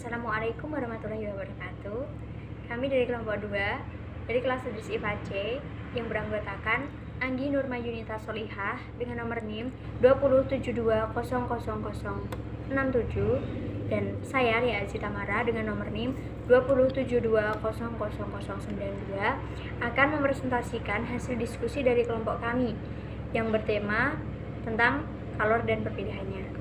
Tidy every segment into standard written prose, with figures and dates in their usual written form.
Assalamualaikum warahmatullahi wabarakatuh. Kami dari kelompok 2 dari kelas 11 IPA C yang beranggotakan Anggi Nurma Yunita Solihah dengan nomor NIM 207200067 dan saya Ria Aziz Tamara dengan nomor NIM 207200092 akan mepresentasikan hasil diskusi dari kelompok kami yang bertema tentang kalor dan perpindahannya.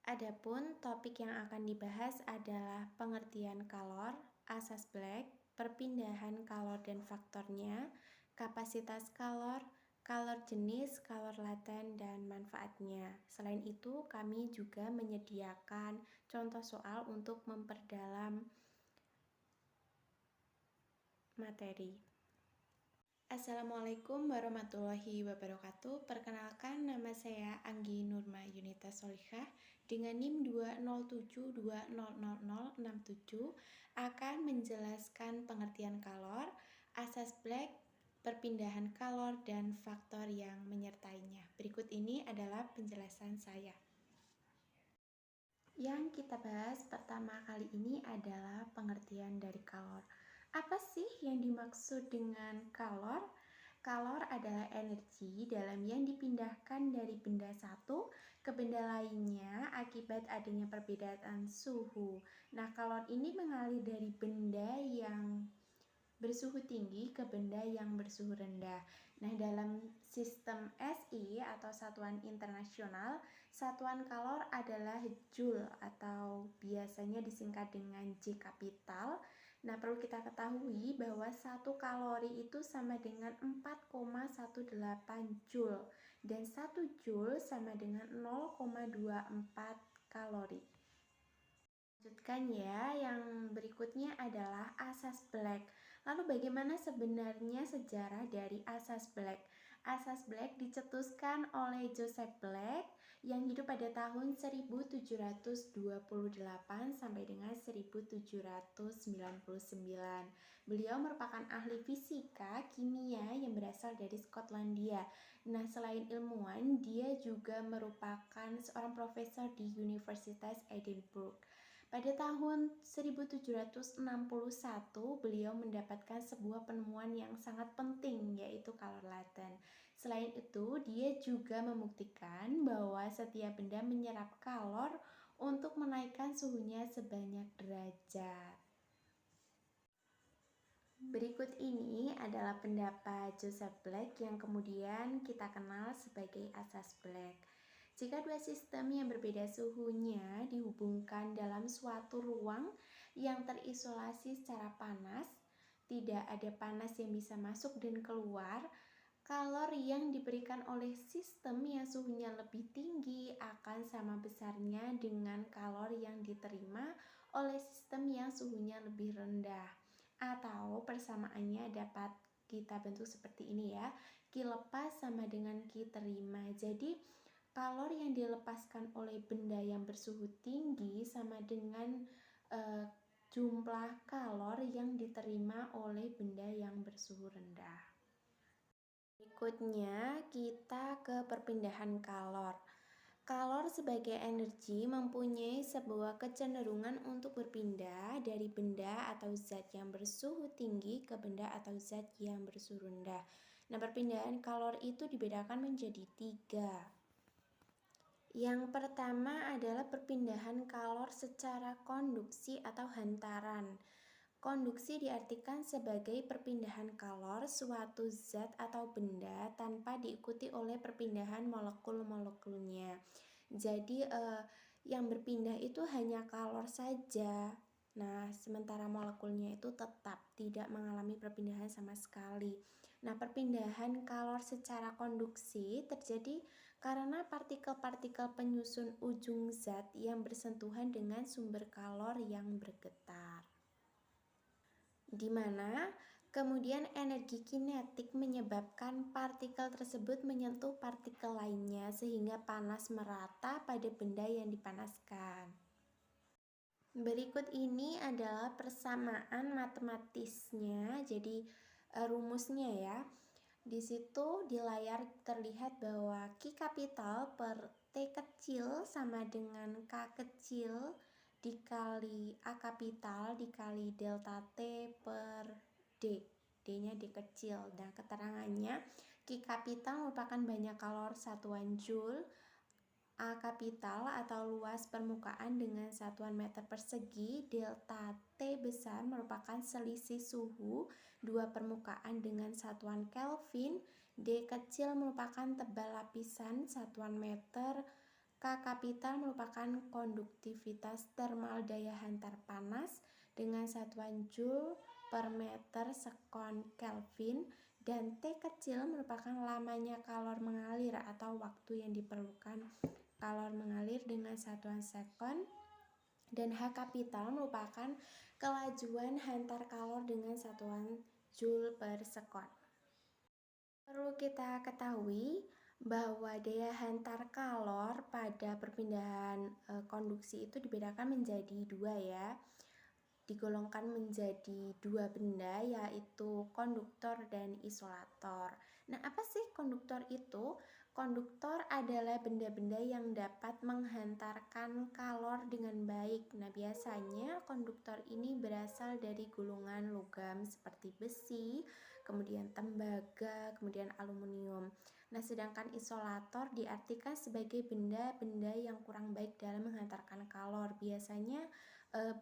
Adapun topik yang akan dibahas adalah pengertian kalor, asas Black, perpindahan kalor dan faktornya, kapasitas kalor, kalor jenis, kalor laten, dan manfaatnya. Selain itu, kami juga menyediakan contoh soal untuk memperdalam materi. Assalamualaikum warahmatullahi wabarakatuh. Perkenalkan, nama saya Anggi Nurma Yunita Solihah dengan NIM 207200067 akan menjelaskan pengertian kalor, asas Black, perpindahan kalor, dan faktor yang menyertainya. Berikut ini adalah penjelasan saya. Yang kita bahas pertama kali ini adalah pengertian dari kalor. Apa sih yang dimaksud dengan kalor? Kalor adalah energi dalam yang dipindahkan dari benda satu ke benda lainnya akibat adanya perbedaan suhu. Nah, kalor ini mengalir dari benda yang bersuhu tinggi ke benda yang bersuhu rendah. Nah, dalam sistem SI atau satuan internasional, satuan kalor adalah Joule atau biasanya disingkat dengan J kapital. Nah, perlu kita ketahui bahwa 1 kalori itu sama dengan 4,18 Joule dan 1 Joule sama dengan 0,24 kalori. Lanjutkan ya, yang berikutnya adalah asas Black. Lalu bagaimana sebenarnya sejarah dari asas Black? Asas Black dicetuskan oleh Joseph Black yang hidup pada tahun 1728 sampai dengan 1799. Beliau merupakan ahli fisika kimia yang berasal dari Skotlandia. Nah, selain ilmuwan, dia juga merupakan seorang profesor di Universitas Edinburgh. Pada tahun 1761, beliau mendapatkan sebuah penemuan yang sangat penting, yaitu kalor laten. Selain itu, dia juga membuktikan bahwa setiap benda menyerap kalor untuk menaikkan suhunya sebanyak derajat. Berikut ini adalah pendapat Joseph Black yang kemudian kita kenal sebagai asas Black. Jika dua sistem yang berbeda suhunya dihubungkan dalam suatu ruang yang terisolasi secara panas, tidak ada panas yang bisa masuk dan keluar, kalor yang diberikan oleh sistem yang suhunya lebih tinggi akan sama besarnya dengan kalor yang diterima oleh sistem yang suhunya lebih rendah. Atau persamaannya dapat kita bentuk seperti ini ya. Q lepas sama dengan Q terima. Jadi kalor yang dilepaskan oleh benda yang bersuhu tinggi sama dengan jumlah kalor yang diterima oleh benda yang bersuhu rendah. Berikutnya kita ke perpindahan kalor. Kalor sebagai energi mempunyai sebuah kecenderungan untuk berpindah dari benda atau zat yang bersuhu tinggi ke benda atau zat yang bersuhu rendah. Nah, perpindahan kalor itu dibedakan menjadi 3. Yang pertama adalah perpindahan kalor secara konduksi atau hantaran. Konduksi diartikan sebagai perpindahan kalor suatu zat atau benda tanpa diikuti oleh perpindahan molekul-molekulnya. Jadi yang berpindah itu hanya kalor saja. Nah, sementara molekulnya itu tetap tidak mengalami perpindahan sama sekali. Nah, perpindahan kalor secara konduksi terjadi karena partikel-partikel penyusun ujung zat yang bersentuhan dengan sumber kalor yang bergetar, di mana kemudian energi kinetik menyebabkan partikel tersebut menyentuh partikel lainnya sehingga panas merata pada benda yang dipanaskan. Berikut ini adalah persamaan matematisnya, jadi rumusnya ya. Di situ di layar terlihat bahwa Q kapital per T kecil sama dengan K kecil dikali A kapital dikali delta T per D. D-nya D kecil. Nah, keterangannya Q kapital merupakan banyak kalor satuan Joule, A kapital atau luas permukaan dengan satuan meter persegi, delta T besar merupakan selisih suhu dua permukaan dengan satuan Kelvin, D kecil merupakan tebal lapisan satuan meter, K kapital merupakan konduktivitas termal daya hantar panas dengan satuan Joule per meter sekon Kelvin, dan T kecil merupakan lamanya kalor mengalir atau waktu yang diperlukan kalor mengalir dengan satuan sekon, dan H kapital merupakan kelajuan hantar kalor dengan satuan Joule per sekon. Perlu kita ketahui bahwa daya hantar kalor pada perpindahan konduksi itu dibedakan menjadi dua ya. Digolongkan menjadi dua benda, yaitu konduktor dan isolator. Nah, apa sih konduktor itu? Konduktor adalah benda-benda yang dapat menghantarkan kalor dengan baik. Nah, biasanya konduktor ini berasal dari gulungan logam seperti besi, kemudian tembaga, kemudian aluminium. Nah, sedangkan isolator diartikan sebagai benda-benda yang kurang baik dalam menghantarkan kalor. Biasanya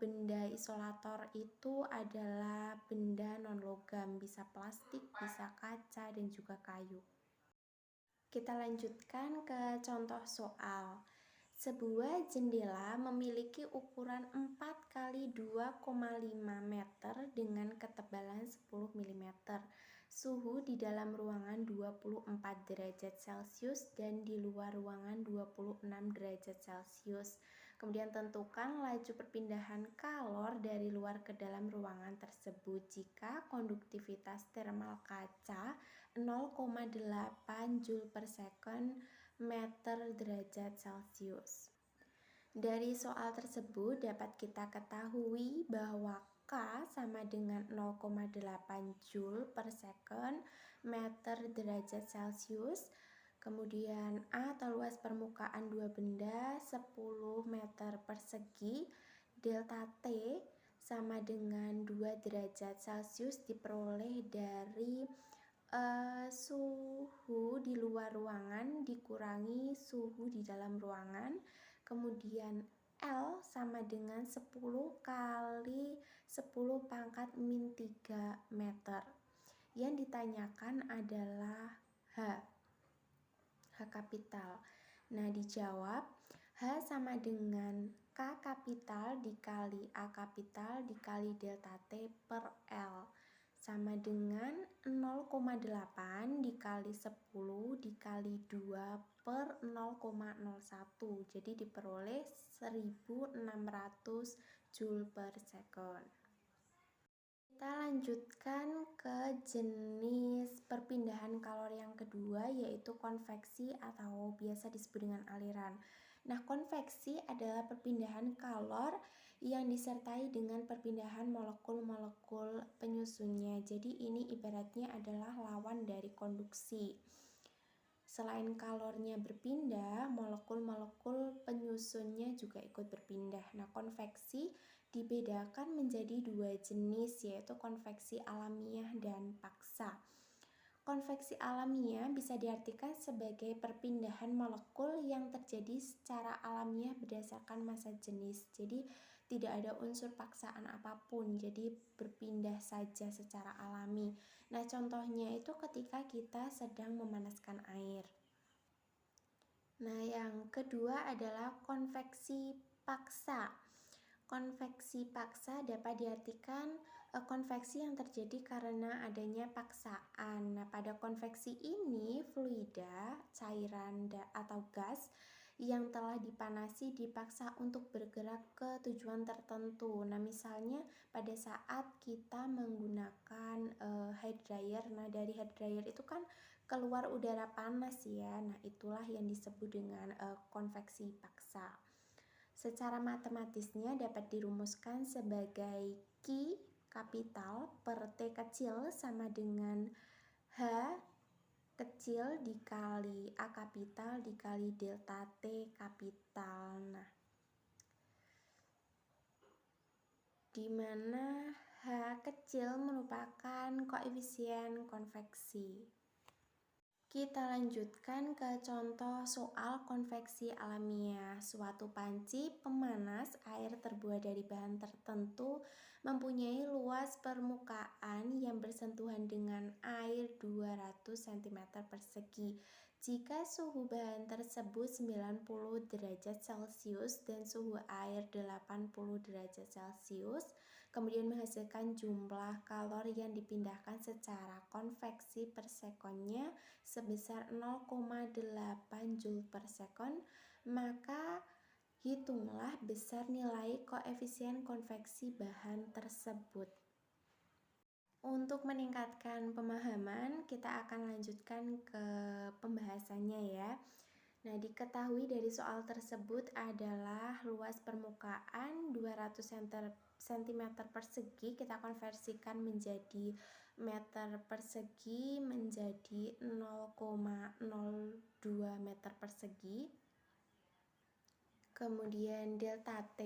benda isolator itu adalah benda non-logam, bisa plastik, bisa kaca, dan juga kayu. Kita lanjutkan ke contoh soal. Sebuah jendela memiliki ukuran 4 x 2,5 meter dengan ketebalan 10 mm. Suhu di dalam ruangan 24 derajat Celcius dan di luar ruangan 26 derajat Celcius. Kemudian tentukan laju perpindahan kalor dari luar ke dalam ruangan tersebut jika konduktivitas termal kaca 0,8 Joule per second meter derajat Celcius. Dari soal tersebut dapat kita ketahui bahwa K sama dengan 0,8 Joule per second meter derajat Celcius. Kemudian A atau luas permukaan dua benda 10 meter persegi, delta T sama dengan 2 derajat Celcius diperoleh dari suhu di luar ruangan dikurangi suhu di dalam ruangan. Kemudian L sama dengan 10 kali 10 pangkat min 3 meter. Yang ditanyakan adalah H kapital. Nah, dijawab H sama dengan K kapital dikali A kapital dikali delta T per L sama dengan 0,8 dikali 10 dikali 2 per 0,01. Jadi diperoleh 1600 Joule per second. Kita lanjutkan ke jenis perpindahan kalor yang kedua, yaitu konveksi atau biasa disebut dengan aliran. Nah, konveksi adalah perpindahan kalor yang disertai dengan perpindahan molekul-molekul penyusunnya. Jadi ini ibaratnya adalah lawan dari konduksi. Selain kalornya berpindah, molekul-molekul penyusunnya juga ikut berpindah. Nah, konveksi dibedakan menjadi dua jenis, yaitu konveksi alamiah dan paksa. Konveksi alamiah bisa diartikan sebagai perpindahan molekul yang terjadi secara alamiah berdasarkan massa jenis. Jadi tidak ada unsur paksaan apapun, jadi berpindah saja secara alami. Nah, contohnya itu ketika kita sedang memanaskan air. Nah, yang kedua adalah konveksi paksa. Konveksi paksa dapat diartikan konveksi yang terjadi karena adanya paksaan. Nah, pada konveksi ini fluida, cairan atau gas yang telah dipanasi dipaksa untuk bergerak ke tujuan tertentu. Nah, misalnya pada saat kita menggunakan hair dryer, nah dari hair dryer itu kan keluar udara panas ya. Nah, itulah yang disebut dengan konveksi paksa. Secara matematisnya dapat dirumuskan sebagai Q kapital per T kecil sama dengan H kecil dikali A kapital dikali delta T kapital. Nah, di mana H kecil merupakan koefisien konveksi. Kita lanjutkan ke contoh soal konveksi alamiah. Suatu panci pemanas air terbuat dari bahan tertentu mempunyai luas permukaan yang bersentuhan dengan air 200 cm persegi. Jika suhu bahan tersebut 90 derajat Celcius dan suhu air 80 derajat Celcius, kemudian menghasilkan jumlah kalor yang dipindahkan secara konveksi per sekonnya sebesar 0,8 Joule per sekon, maka hitunglah besar nilai koefisien konveksi bahan tersebut. Untuk meningkatkan pemahaman, kita akan lanjutkan ke pembahasannya ya. Nah, diketahui dari soal tersebut adalah luas permukaan 200 cm persegi, kita konversikan menjadi meter persegi menjadi 0,02 meter persegi. Kemudian delta T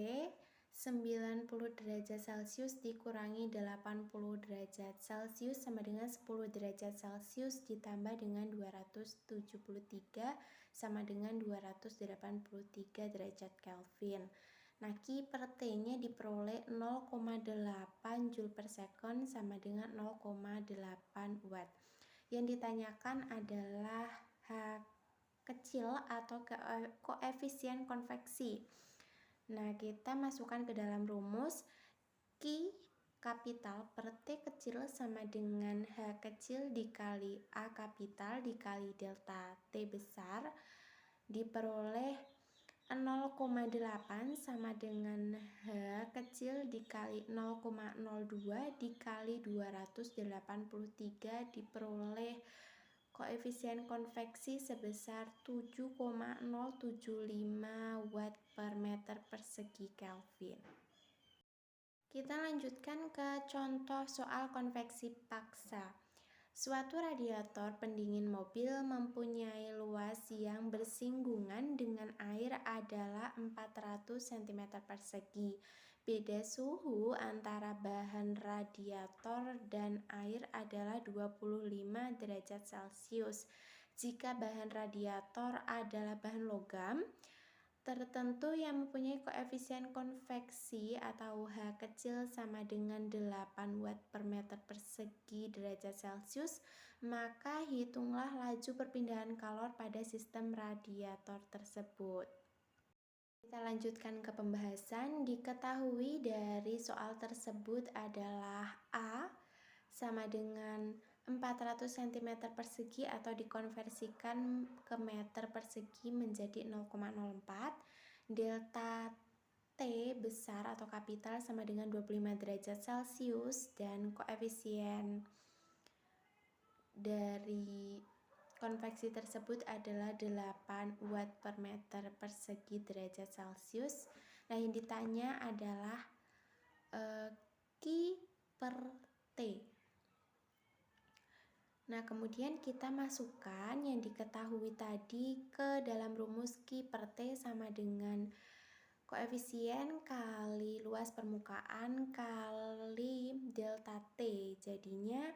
90 derajat Celcius dikurangi 80 derajat Celcius sama dengan 10 derajat Celcius ditambah dengan 273 sama dengan 283 derajat Kelvin. Nah, Q per T-nya diperoleh 0,8 Joule per sekon sama dengan 0,8 Watt. Yang ditanyakan adalah H kecil atau koefisien konveksi. Nah, kita masukkan ke dalam rumus Q kapital per T kecil sama dengan H kecil dikali A kapital dikali delta T besar diperoleh 0,8 sama dengan H kecil dikali 0,02 dikali 283 diperoleh koefisien konveksi sebesar 7,075 Watt per meter persegi Kelvin. Kita lanjutkan ke contoh soal konveksi paksa. Suatu radiator pendingin mobil mempunyai luas yang bersinggungan dengan air adalah 400 cm persegi. Beda suhu antara bahan radiator dan air adalah 25 derajat Celcius. Jika bahan radiator adalah bahan logam tertentu yang mempunyai koefisien konveksi atau H kecil sama dengan 8 Watt per meter persegi derajat Celcius, maka hitunglah laju perpindahan kalor pada sistem radiator tersebut. Kita lanjutkan ke pembahasan. Diketahui dari soal tersebut adalah A sama dengan 400 cm persegi atau dikonversikan ke meter persegi menjadi 0,04. Delta T besar atau kapital sama dengan 25 derajat Celcius dan koefisien dari konveksi tersebut adalah 8 Watt per meter persegi derajat Celcius. Nah, yang ditanya adalah Q per T. Nah, kemudian kita masukkan yang diketahui tadi ke dalam rumus Q per T sama dengan koefisien kali luas permukaan kali delta T. Jadinya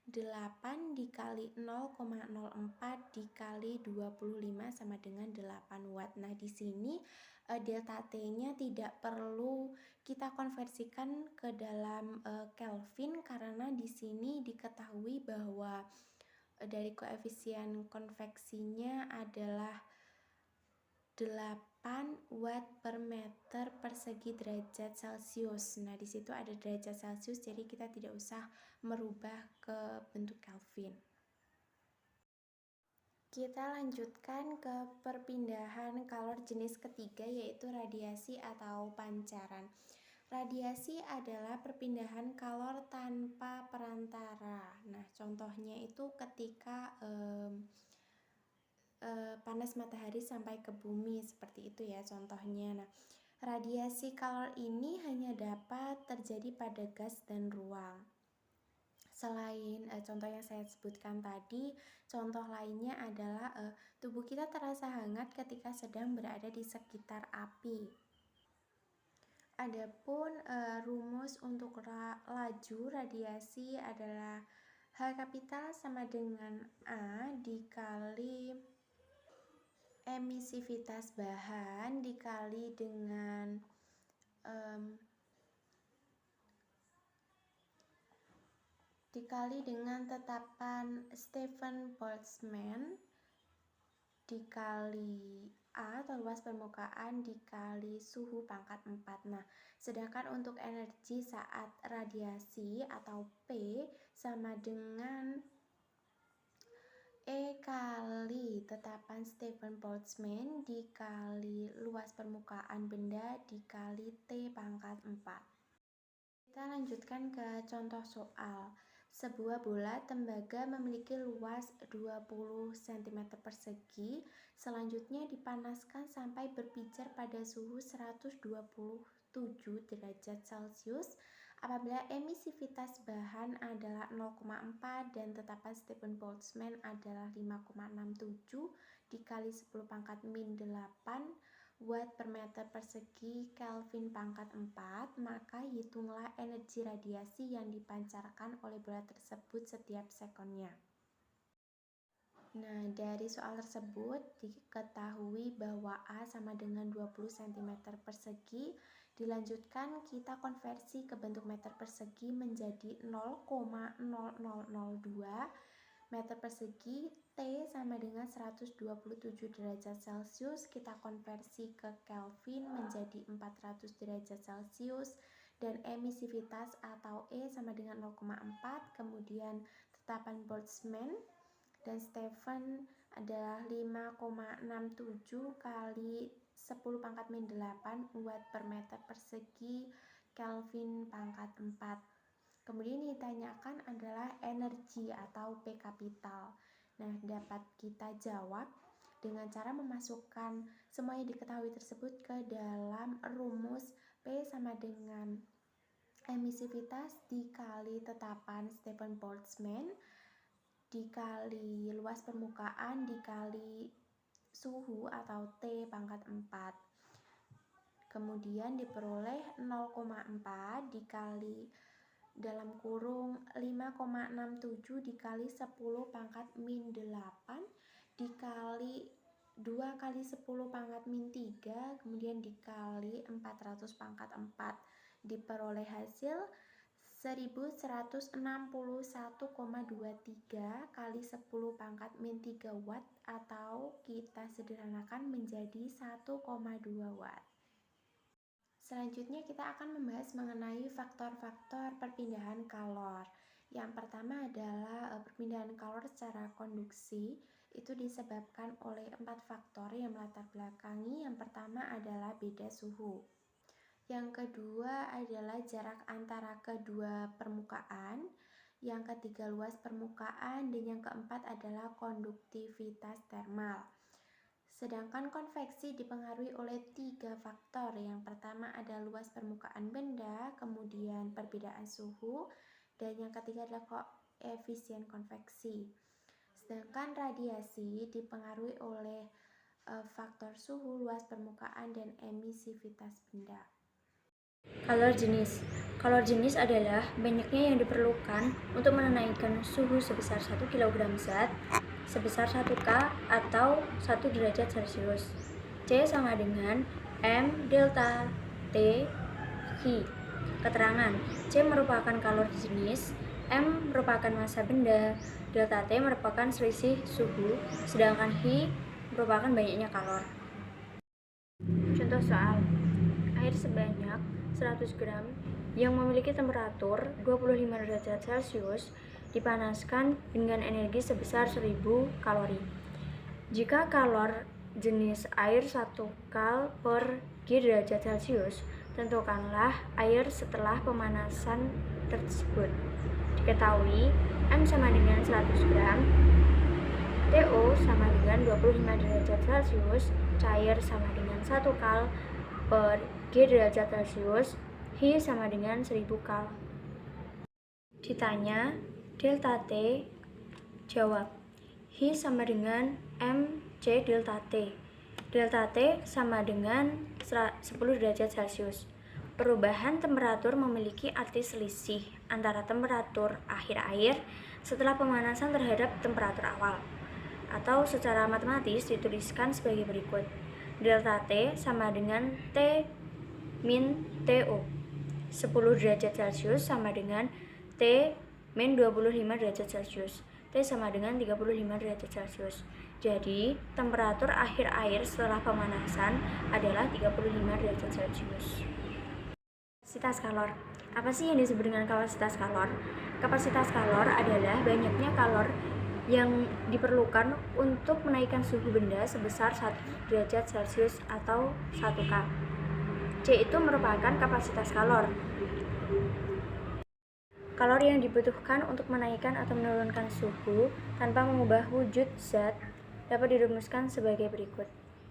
8 dikali 0,04 dikali 25 sama dengan 8 Watt. Nah, di sini delta T-nya tidak perlu kita konversikan ke dalam Kelvin karena di sini diketahui bahwa dari koefisien konveksinya adalah 8 Watt per meter persegi derajat Celcius. Nah, di situ ada derajat Celcius, jadi kita tidak usah merubah ke bentuk Kelvin. Kita lanjutkan ke perpindahan kalor jenis ketiga, yaitu radiasi atau pancaran. Radiasi adalah perpindahan kalor tanpa perantara. Nah, contohnya itu ketika panas matahari sampai ke bumi, seperti itu ya contohnya. Nah, radiasi kalor ini hanya dapat terjadi pada gas dan ruang. Selain contoh yang saya sebutkan tadi, contoh lainnya adalah tubuh kita terasa hangat ketika sedang berada di sekitar api. Adapun rumus untuk laju radiasi adalah H kapital sama dengan A dikali emisivitas bahan dikali dengan tetapan Stephen Boltzmann dikali A atau luas permukaan dikali suhu pangkat 4. Nah, sedangkan untuk energi saat radiasi atau P sama dengan E kali tetapan Stephen Boltzmann dikali luas permukaan benda dikali T pangkat 4. Kita lanjutkan ke contoh soal. Sebuah bola tembaga memiliki luas 20 cm persegi, selanjutnya dipanaskan sampai berpijar pada suhu 127 derajat Celcius apabila emisivitas bahan adalah 0,4 dan tetapan Stephen Boltzmann adalah 5,67 dikali 10 pangkat min 8 Watt per meter persegi Kelvin pangkat 4, maka hitunglah energi radiasi yang dipancarkan oleh bola tersebut setiap sekonnya. Nah, dari soal tersebut diketahui bahwa A sama dengan 20 cm persegi. Dilanjutkan kita konversi ke bentuk meter persegi menjadi 0,0002 meter persegi. T sama dengan 127 derajat Celcius, kita konversi ke Kelvin menjadi 400 derajat Celcius, dan emisivitas atau E sama dengan 0,4, kemudian tetapan Boltzmann dan Stephen adalah 5,67 kali 10 pangkat min 8 Watt per meter persegi Kelvin pangkat 4. Kemudian ditanyakan adalah energi atau P kapital. Nah, dapat kita jawab dengan cara memasukkan semua yang diketahui tersebut ke dalam rumus P sama dengan emisivitas dikali tetapan Stephen Boltzmann dikali luas permukaan dikali suhu atau T pangkat 4. Kemudian diperoleh 0,4 dikali dalam kurung 5,67 dikali 10 pangkat min 8 dikali 2 kali 10 pangkat min 3 kemudian dikali 400 pangkat 4 diperoleh hasil 1161,23 kali 10 pangkat min 3 Watt atau kita sederhanakan menjadi 1,2 Watt. Selanjutnya kita akan membahas mengenai faktor-faktor perpindahan kalor. Yang pertama adalah perpindahan kalor secara konduksi. Itu disebabkan oleh 4 faktor yang melatar belakangi. Yang pertama adalah beda suhu. Yang kedua adalah jarak antara kedua permukaan. Yang ketiga luas permukaan. Dan yang keempat adalah konduktivitas termal. Sedangkan konveksi dipengaruhi oleh 3 faktor. Yang pertama ada luas permukaan benda, kemudian perbedaan suhu, dan yang ketiga adalah koefisien konveksi. Sedangkan radiasi dipengaruhi oleh faktor suhu, luas permukaan, dan emisivitas benda. Kalor jenis. Kalor jenis adalah banyaknya yang diperlukan untuk menaikkan suhu sebesar 1 kg zat sebesar 1 K atau 1 derajat Celcius. C sama dengan M delta T Hi. Keterangan: C merupakan kalor jenis, M merupakan massa benda, delta T merupakan selisih suhu, sedangkan Hi merupakan banyaknya kalor. Contoh soal: air sebanyak 100 gram yang memiliki temperatur 25 derajat Celcius dipanaskan dengan energi sebesar 1000 kalori. Jika kalor jenis air 1 kal per G derajat Celcius, tentukanlah air setelah pemanasan tersebut. Diketahui M sama dengan 100 gram, TO sama dengan 25 derajat Celcius, cair sama dengan 1 kal per G derajat Celcius, Hi sama dengan 1000 kal. Ditanya delta T, jawab Hi sama dengan MC delta T. Delta T sama dengan 10 derajat Celcius. P Perubahan temperatur memiliki arti selisih antara temperatur akhir air setelah pemanasan terhadap temperatur awal, atau secara matematis dituliskan sebagai berikut. Delta T sama dengan T min TO. 10 derajat Celcius sama dengan T min 25 derajat Celcius. T sama dengan 35 derajat Celcius. Jadi, temperatur akhir air setelah pemanasan adalah 35 derajat Celcius. Kapasitas kalor. Apa sih yang disebut dengan kapasitas kalor? Kapasitas kalor adalah banyaknya kalor yang diperlukan untuk menaikkan suhu benda sebesar 1 derajat Celcius atau 1 K. C itu merupakan kapasitas kalor. Kalor yang dibutuhkan untuk menaikkan atau menurunkan suhu tanpa mengubah wujud zat dapat dirumuskan sebagai berikut.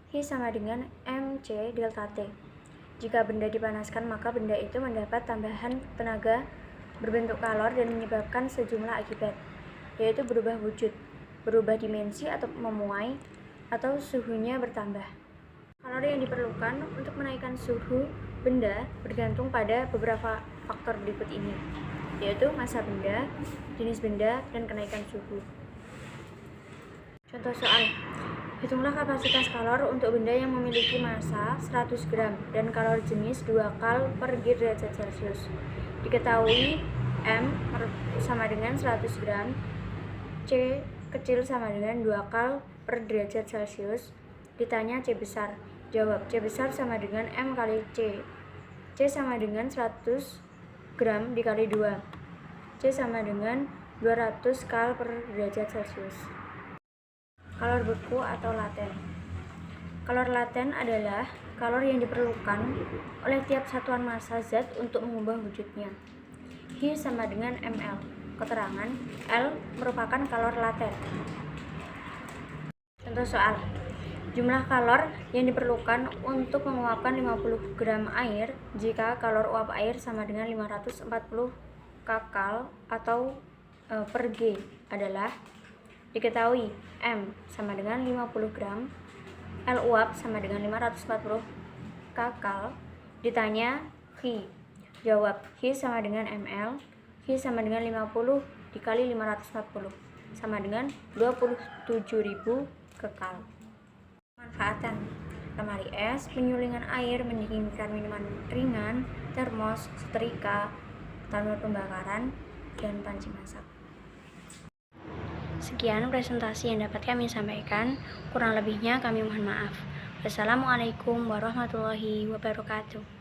I sama dengan mc delta T. Jika benda dipanaskan, maka benda itu mendapat tambahan tenaga berbentuk kalor dan menyebabkan sejumlah akibat, yaitu berubah wujud, berubah dimensi atau memuai, atau suhunya bertambah. Kalor yang diperlukan untuk menaikkan suhu benda bergantung pada beberapa faktor berikut ini, yaitu massa benda, jenis benda, dan kenaikan suhu. Contoh soal. Hitunglah kapasitas kalor untuk benda yang memiliki massa 100 gram dan kalor jenis 2 kal per derajat Celcius. Diketahui M sama dengan 100 gram, C kecil sama dengan 2 kal per derajat Celcius. Ditanya C besar. Jawab, C besar sama dengan M kali C. C sama dengan 100 gram dikali 2. C sama dengan 200 kal per derajat Celcius. Kalor beku atau laten. Kalor laten adalah kalor yang diperlukan oleh tiap satuan massa zat untuk mengubah wujudnya. I sama dengan ml. Keterangan, L merupakan kalor laten. Contoh soal. Jumlah kalor yang diperlukan untuk menguapkan 50 gram air jika kalor uap air sama dengan 540 kcal atau per G adalah. Diketahui M sama dengan 50 gram, L uap sama dengan 540 kcal. Ditanya Hi. Jawab, Hi sama dengan ml, Hi sama dengan 50 dikali 540 sama dengan 27.000 kcal. Manfaatan: lemari es, penyulingan air, mendinginkan minuman ringan, termos, setrika, tanur pembakaran, dan panci masak. Sekian presentasi yang dapat kami sampaikan, kurang lebihnya kami mohon maaf. Wassalamualaikum warahmatullahi wabarakatuh.